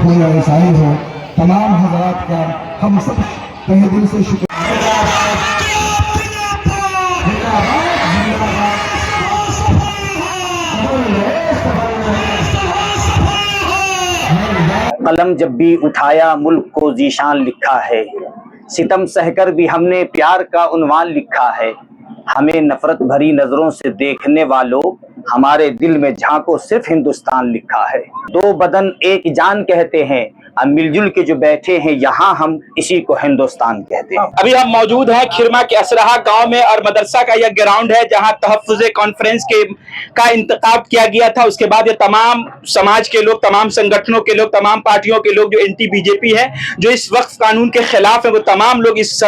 हो या ईसाई हो, तमाम हजरात का हम सब तहे दिल से शुक्र। कलम जब भी उठाया मुल्क को जीशान लिखा है, सितम सहकर भी हमने प्यार का उन्वान लिखा है। हमें नफरत भरी नजरों से देखने वालों, हमारे दिल में झांको सिर्फ हिंदुस्तान लिखा है। दो बदन एक जान कहते हैं, अब मिलजुल के जो बैठे हैं यहाँ, हम इसी को हिंदुस्तान कहते हैं। अभी हम मौजूद हैं खिरमा के असराहा गांव में और मदरसा का यह ग्राउंड है जहां तहफ्फुज़े कॉन्फ्रेंस का इंतखाब किया गया था। उसके बाद ये तमाम समाज के लोग, तमाम संगठनों के लोग, तमाम पार्टियों के लोग जो एंटी बीजेपी है, जो इस वक्फ कानून के खिलाफ है, वो तमाम लोग इस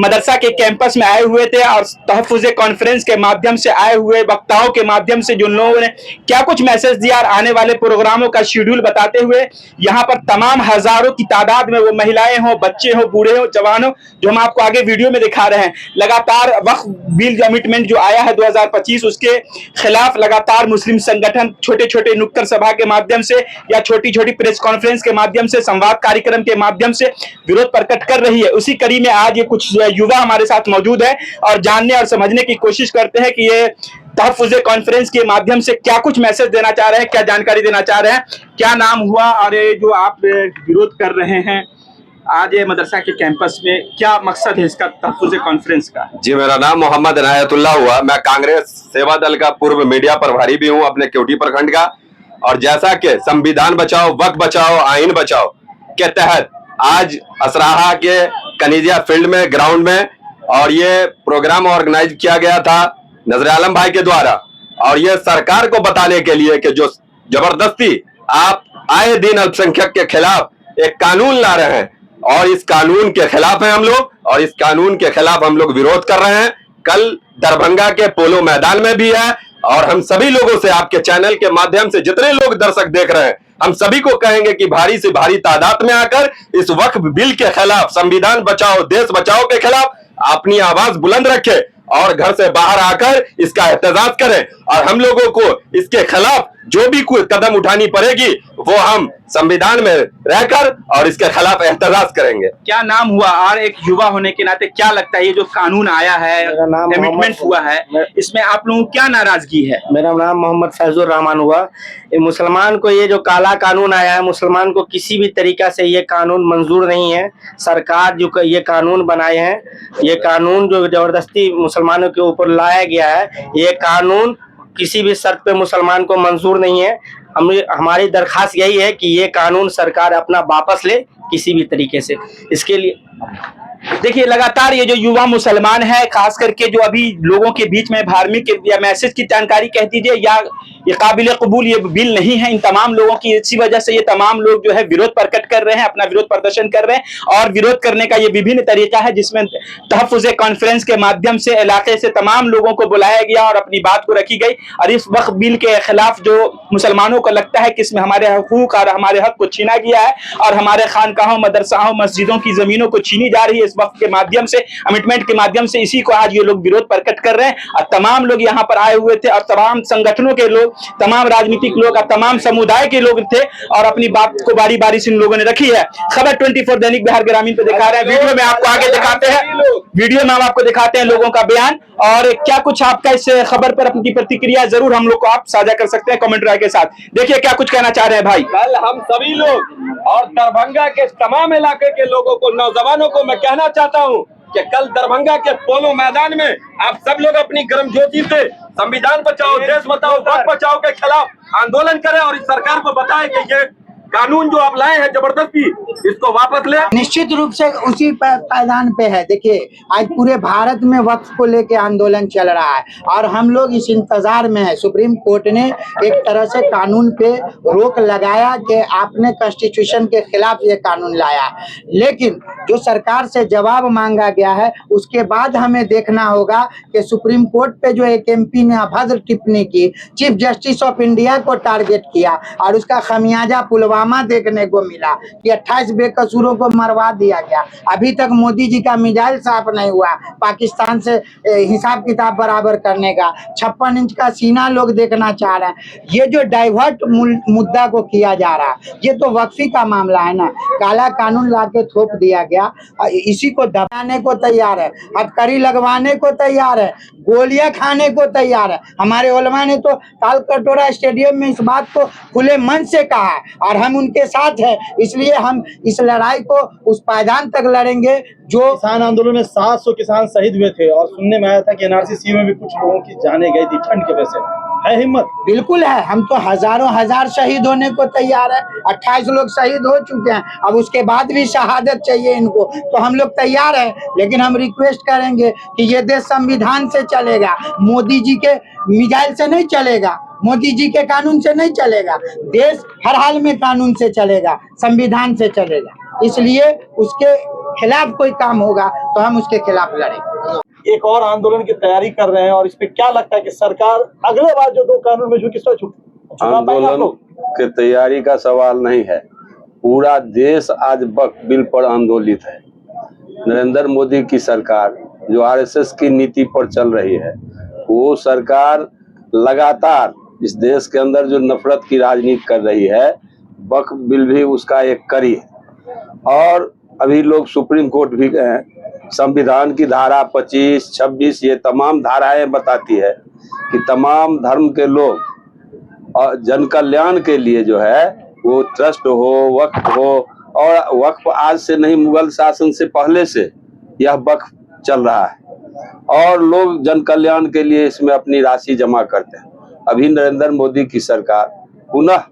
मदरसा के कैंपस में आए हुए थे। और तहफ्फुज़े कॉन्फ्रेंस के माध्यम से आए हुए वक्ताओं के माध्यम से जिन लोगों ने क्या कुछ मैसेज दिया और आने वाले प्रोग्रामों का शेड्यूल बताते हुए यहाँ पर तमाम हजारों की तादाद में, वो महिलाएं हो, बच्चे हो, बूढ़े हो, जवान हो, जो हम आपको आगे वीडियो में दिखा रहे हैं, लगातार वक्फ बिल अमेंडमेंट जो आया है 2025, उसके खिलाफ लगातार मुस्लिम संगठन छोटे छोटे नुक्कड़ सभा के माध्यम से या छोटी छोटी प्रेस कॉन्फ्रेंस के माध्यम से, संवाद कार्यक्रम के माध्यम से विरोध प्रकट कर रही है। उसी कड़ी में आज ये कुछ युवा हमारे साथ मौजूद है और जानने और समझने की कोशिश करते हैं कि ये तहफ्फुज़े कॉन्फ्रेंस के माध्यम से क्या कुछ मैसेज देना चाह रहे हैं, क्या जानकारी देना चाह रहे हैं, क्या नाम हुआ और ये जो आप विरोध कर रहे हैं आज ये मदरसा के कैंपस में, क्या मकसद है इसका तहफ्फुज़े कॉन्फ्रेंस का? जी, मेरा नाम मोहम्मद इनायतुल्लाह हुआ। मैं कांग्रेस सेवा दल का पूर्व मीडिया प्रभारी भी हूं अपने केवटी प्रखंड का। और जैसा कि संविधान बचाओ, वक्फ बचाओ, आइन बचाओ के तहत आज असराहा के कनीजिया फील्ड में, ग्राउंड में, और ये प्रोग्राम ऑर्गेनाइज किया गया था नजर आलम भाई के द्वारा। और ये सरकार को बताने के लिए कि जो जबरदस्ती आप आए दिन अल्पसंख्यक के खिलाफ एक कानून ला रहे हैं, और इस कानून के खिलाफ हैं हम लोग, और इस कानून के खिलाफ हम लोग विरोध कर रहे हैं। कल दरभंगा के पोलो मैदान में भी है, और हम सभी लोगों से, आपके चैनल के माध्यम से जितने लोग दर्शक देख रहे हैं, हम सभी को कहेंगे कि भारी से भारी तादाद में आकर इस वक्फ बिल के खिलाफ, संविधान बचाओ देश बचाओ के खिलाफ अपनी आवाज बुलंद रखें और घर से बाहर आकर इसका एहतजाज करें। और हम लोगों को इसके खिलाफ जो भी कोई कदम उठानी पड़ेगी वो हम संविधान में रहकर और इसके खिलाफ एहतजाज करेंगे। क्या नाम हुआ और एक युवा होने के नाते क्या लगता है ये जो कानून आया है, अमेंडमेंट हुआ है, इसमें आप लोगों को क्या नाराजगी है? मेरा नाम मोहम्मद फैजुर रहमान हुआ। मुसलमान को ये जो काला कानून आया है, मुसलमान को किसी भी तरीका से ये कानून मंजूर नहीं है। सरकार जो ये कानून बनाए हैं, ये कानून जो जबरदस्ती मुसलमानों के ऊपर लाया गया है, ये कानून किसी भी शर्त पे मुसलमान को मंजूर नहीं है। हमारी दरखास्त यही है कि ये कानून सरकार अपना वापस ले किसी भी तरीके से। इसके लिए देखिए, लगातार ये जो युवा मुसलमान है, खास करके जो अभी लोगों के बीच में धार्मिक या मैसेज की जानकारी कह दीजिए या ये काबिल कबूल ये बिल नहीं है इन तमाम लोगों की, इसी वजह से ये तमाम लोग जो है विरोध प्रकट कर रहे हैं, अपना विरोध प्रदर्शन कर रहे हैं। और विरोध करने का ये विभिन्न तरीका है जिसमें तहफ्फुज़े कॉन्फ्रेंस के माध्यम से इलाके से तमाम लोगों को बुलाया गया और अपनी बात को रखी गई। और इस वक्फ बिल के खिलाफ जो मुसलमानों को लगता है कि इसमें हमारे हकूक और हमारे हक को छीना गया है और हमारे खानकाहों, मदरसाओं, मस्जिदों की जमीनों को छीनी जा रही है इस वक्त के माध्यम से, अमेंडमेंट के माध्यम से, इसी को आज ये लोग विरोध प्रकट कर रहे हैं। और तमाम लोग यहाँ पर आए हुए थे और तमाम संगठनों के लोग, तमाम राजनीतिक लोग और तमाम समुदाय के लोग थे और अपनी बात को बारी बारी से इन लोगों ने रखी है। खबर 24 दैनिक बिहार ग्रामीण पे दिखा रहे हैं, वीडियो में आपको आगे दिखाते हैं, वीडियो में हम आपको दिखाते हैं लोगों का बयान। और क्या कुछ आपका इस खबर पर अपनी प्रतिक्रिया जरूर हम लोग को आप साझा कर सकते हैं कमेंट राय के साथ। देखिए क्या कुछ कहना चाह रहे हैं भाई। कल हम सभी लोग और दरभंगा के तमाम इलाके के लोगों को, नौजवानों को मैं कहना चाहता हूं कि कल दरभंगा के पोलो मैदान में आप सब लोग अपनी गर्मजोशी से संविधान बचाओ, देश बचाओ, वक्फ बचाओ के खिलाफ आंदोलन करें और इस सरकार को बताएं कि ये कानून जो आप लाए हैं जबरदस्ती, इसको वापस ले। निश्चित रूप से उसी पायदान पे है। देखिए, आज पूरे भारत में वक्फ को लेके आंदोलन चल रहा है और हम लोग इस इंतजार में है। सुप्रीम कोर्ट ने एक तरह से कानून पे रोक लगाया कि आपने कॉन्स्टिट्यूशन के खिलाफ ये कानून लाया, लेकिन जो सरकार से जवाब मांगा गया है उसके बाद हमें देखना होगा कि सुप्रीम कोर्ट पे जो एक एमपी ने अभद्र टिप्पणी की, चीफ जस्टिस ऑफ इंडिया को टारगेट किया और उसका खमियाजा पुलवामा ड्रामा देखने को मिला कि 28 बेकसूरों को मरवा दिया गया। अभी तक मोदी जी का मिजाइल साफ नहीं हुआ पाकिस्तान से हिसाब किताब बराबर करने का। 56 इंच का सीना लोग देखना चाह रहे हैं। ये जो डाइवर्ट मुद्दा को किया जा रहा है, ये तो वक्फी का मामला है ना। काला कानून लाके थोप दिया गया, इसी को दबाने को तैयार है, हथकड़ी लगवाने को तैयार है, गोलियां खाने को तैयार है। हमारे उलमा ने तो ताल कटोरा स्टेडियम में इस बात को खुले मन से कहा है और हम उनके साथ हैं। इसलिए हम इस लड़ाई को उस पायदान तक लड़ेंगे जो किसान आंदोलन में 700 किसान शहीद हुए थे और सुनने में आया था कि एनआरसी में भी कुछ लोगों की जाने गई थी ठंड की वजह से। है हिम्मत? बिल्कुल है। हम तो हजारों हजार शहीद होने को तैयार है। 28 लोग शहीद हो चुके हैं, अब उसके बाद भी शहादत चाहिए इनको, तो हम लोग तैयार हैं। लेकिन हम रिक्वेस्ट करेंगे कि ये देश संविधान से चलेगा, मोदी जी के मिसाइल से नहीं चलेगा, मोदी जी के कानून से नहीं चलेगा। देश हर हाल में कानून से चलेगा, संविधान से चलेगा। इसलिए उसके खिलाफ कोई काम होगा तो हम उसके खिलाफ लड़ेंगे। एक और आंदोलन की तैयारी कर रहे हैं और इस पे क्या लगता है कि सरकार अगले बार जो 2 कानून में किस तरह आंदोलन के तैयारी का सवाल नहीं है। पूरा देश आज वक्फ बिल पर आंदोलित है। नरेंद्र मोदी की सरकार जो आरएसएस की नीति पर चल रही है, वो सरकार लगातार इस देश के अंदर जो नफरत की राजनीति कर रही है, वक्फ बिल भी उसका एक कड़ी है। और अभी लोग सुप्रीम कोर्ट भी गए हैं। संविधान की धारा 25, 26 ये तमाम धाराएं बताती है कि तमाम धर्म के लोग और जन कल्याण के लिए जो है वो ट्रस्ट हो, वक्फ हो। और वक्फ आज से नहीं, मुगल शासन से पहले से यह वक्फ चल रहा है और लोग जन कल्याण के लिए इसमें अपनी राशि जमा करते हैं। अभी नरेंद्र मोदी की सरकार पुनः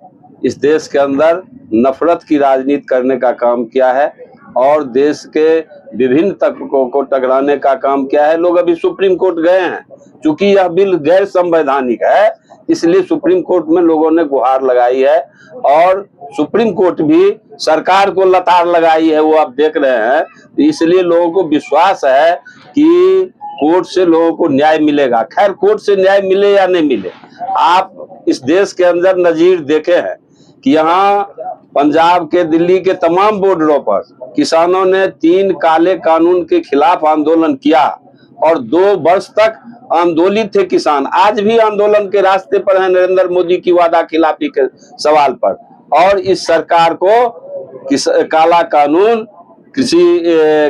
इस देश के अंदर नफरत की राजनीति करने का काम किया है और देश के विभिन्न तबकों को टकराने का काम किया है। लोग अभी सुप्रीम कोर्ट गए हैं, क्योंकि यह बिल गैर संवैधानिक है, इसलिए सुप्रीम कोर्ट में लोगों ने गुहार लगाई है और सुप्रीम कोर्ट भी सरकार को लताड़ लगाई है, वो आप देख रहे हैं। इसलिए लोगों को विश्वास है कि कोर्ट से लोगों को न्याय मिलेगा। खैर, कोर्ट से न्याय मिले या नहीं मिले, आप इस देश के अंदर नजीर देखे हैं कि यहाँ पंजाब के, दिल्ली के तमाम बॉर्डरों पर किसानों ने 3 काले कानून के खिलाफ आंदोलन किया और 2 वर्ष तक आंदोलित थे किसान। आज भी आंदोलन के रास्ते पर हैं नरेंद्र मोदी की वादा खिलाफी के सवाल पर। और इस सरकार को काला कानून,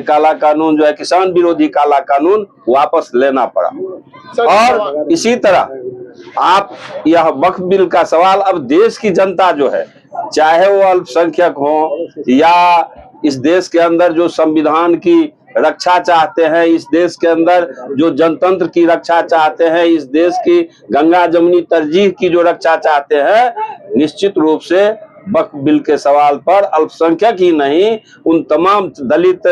काला कानून जो है किसान विरोधी काला कानून वापस लेना पड़ा। और इसी तरह आप यह वक्फ बिल का सवाल, अब देश की जनता जो है, चाहे वो अल्पसंख्यक हो या इस देश के अंदर जो संविधान की रक्षा चाहते हैं, इस देश के अंदर जो जनतंत्र की रक्षा चाहते हैं, इस देश की गंगा जमुनी तरजीह की जो रक्षा चाहते हैं, निश्चित रूप से वक्फ बिल के सवाल पर अल्पसंख्यक ही नहीं, उन तमाम दलित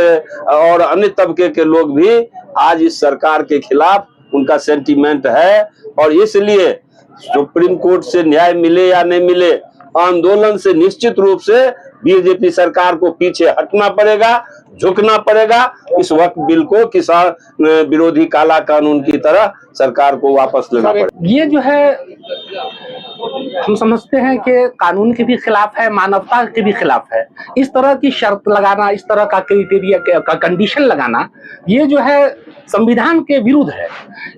और अन्य तबके के लोग भी आज इस सरकार के खिलाफ उनका सेंटीमेंट है। और इसलिए सुप्रीम कोर्ट से न्याय मिले या नहीं मिले, आंदोलन से निश्चित रूप से बीजेपी सरकार को पीछे हटना पड़ेगा, झुकना पड़ेगा। इस वक्त बिल को किसान विरोधी काला कानून की तरह सरकार को वापस लेना पड़ेगा। ये जो है हम समझते हैं कि कानून के भी खिलाफ है, मानवता के भी खिलाफ है। इस तरह की शर्त लगाना, इस तरह का क्राइटेरिया का कंडीशन लगाना, ये जो है संविधान के विरुद्ध है।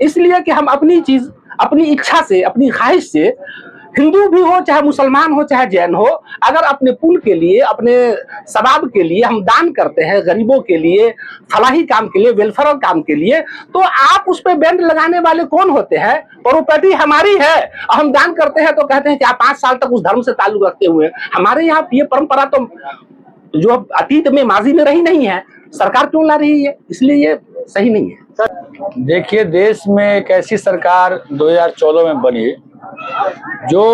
इसलिए कि हम अपनी चीज अपनी इच्छा से, अपनी ख्वाहिश से, हिंदू भी हो चाहे मुसलमान हो चाहे जैन हो, अगर अपने पुण्य के लिए, अपने सवाब के लिए हम दान करते हैं, गरीबों के लिए, फलाही काम के लिए, वेलफेयर काम के लिए, तो आप उस पर बैंड लगाने वाले कौन होते हैं? प्रॉपर्टी हमारी है और हम दान करते हैं तो कहते हैं कि आप 5 साल तक उस धर्म से ताल्लुक रखते हुए। हमारे यहाँ ये परंपरा तो जो अतीत में, माजी में रही नहीं है, सरकार क्यों ला रही है? इसलिए ये सही नहीं है। देखिए, देश में एक ऐसी सरकार 2014 में बनी जो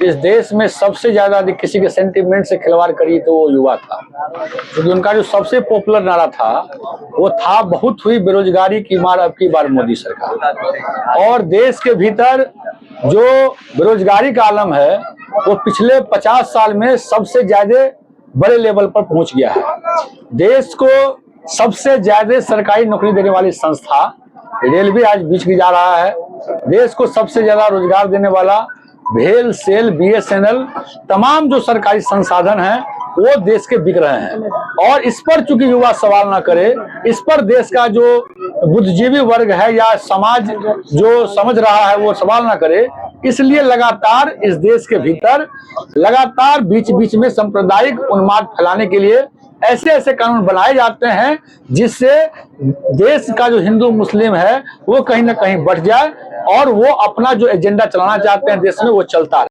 इस देश में सबसे ज्यादा यदि किसी के सेंटिमेंट से खिलवाड़ करी तो वो युवा था, क्योंकि उनका जो सबसे पॉपुलर नारा था वो था, बहुत हुई बेरोजगारी की मार अब की बार मोदी सरकार। और देश के भीतर जो बेरोजगारी का आलम है वो पिछले 50 साल में सबसे ज्यादा बड़े लेवल पर पहुंच गया है। देश को सबसे ज्यादा सरकारी नौकरी देने वाली संस्था रेलवे आज बिक जा रहा है। देश को सबसे ज्यादा रोजगार देने वाला भेल, सेल, BSNL तमाम जो सरकारी संसाधन हैं वो देश के बिक रहे हैं। और इस पर चूंकि युवा सवाल ना करे, इस पर देश का जो बुद्धिजीवी वर्ग है या समाज जो समझ रहा है वो सवाल ना करे, इसलिए लगातार इस देश के भीतर लगातार बीच बीच में सांप्रदायिक उन्माद फैलाने के लिए ऐसे ऐसे कानून बनाए जाते हैं जिससे देश का जो हिंदू मुस्लिम है वो कहीं ना कहीं बढ़ जाए और वो अपना जो एजेंडा चलाना चाहते हैं देश में वो चलता है।